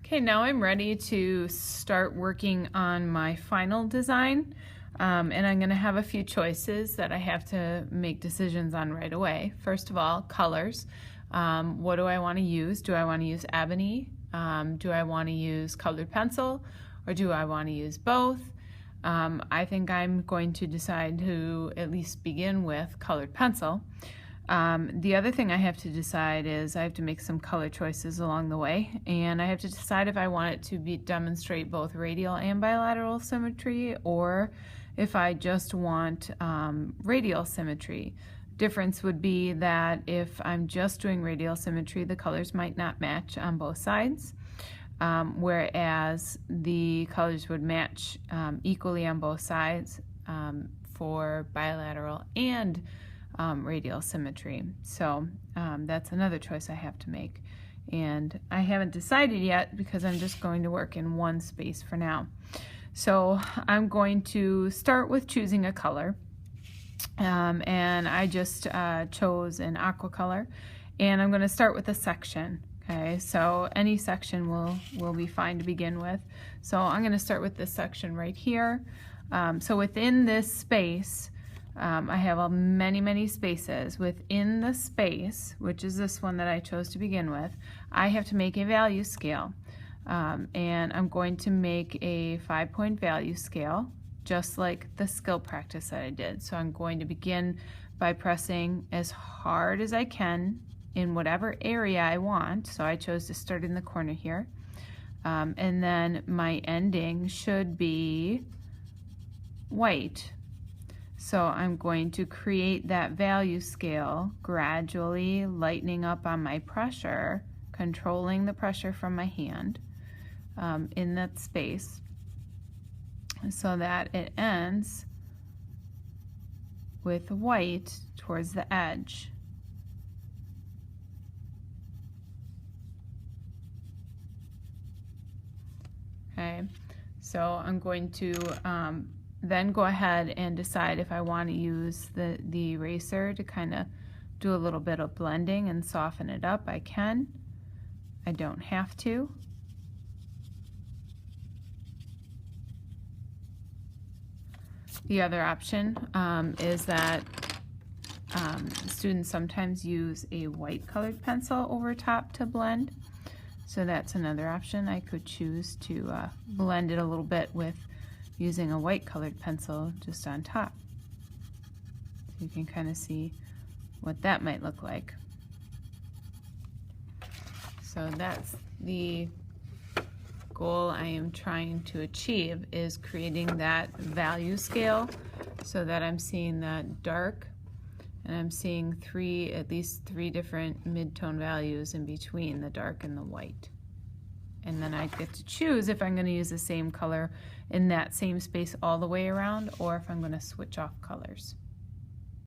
Okay, now I'm ready to start working on my final design, and I'm going to have a few choices that I have to make decisions on right away. First of all, colors. What do I want to use? Do I want to use ebony? Do I want to use colored pencil? Or do I want to use both? I think I'm going to decide to at least begin with colored pencil. The other thing I have to decide is I have to make some color choices along the way, and I have to decide if I want it to demonstrate both radial and bilateral symmetry, or if I just want radial symmetry. Difference would be that if I'm just doing radial symmetry, the colors might not match on both sides, whereas the colors would match equally on both sides for bilateral and radial symmetry. So that's another choice I have to make, and I haven't decided yet because I'm just going to work in one space for now. So I'm going to start with choosing a color, and I just chose an aqua color, and I'm going to start with a section. Okay, so any section will be fine to begin with. So I'm going to start with this section right here. So within this space, I have many spaces. Within the space, which is this one that I chose to begin with, I have to make a value scale. And I'm going to make a 5-point value scale, just like the skill practice that I did. So I'm going to begin by pressing as hard as I can in whatever area I want. So I chose to start in the corner here. And then my ending should be white. So I'm going to create that value scale, gradually lightening up on my pressure, controlling the pressure from my hand in that space, so that it ends with white towards the edge. Okay, so I'm going to then go ahead and decide if I want to use the eraser to kind of do a little bit of blending and soften it up. I can. I don't have to. The other option is that students sometimes use a white colored pencil over top to blend. So that's another option. I could choose to blend it a little bit with using a white colored pencil just on top. So you can kind of see what that might look like. So that's the goal I am trying to achieve, is creating that value scale so that I'm seeing that dark, and I'm seeing at least three different mid-tone values in between the dark and the white. And then I get to choose if I'm going to use the same color in that same space all the way around, or if I'm going to switch off colors.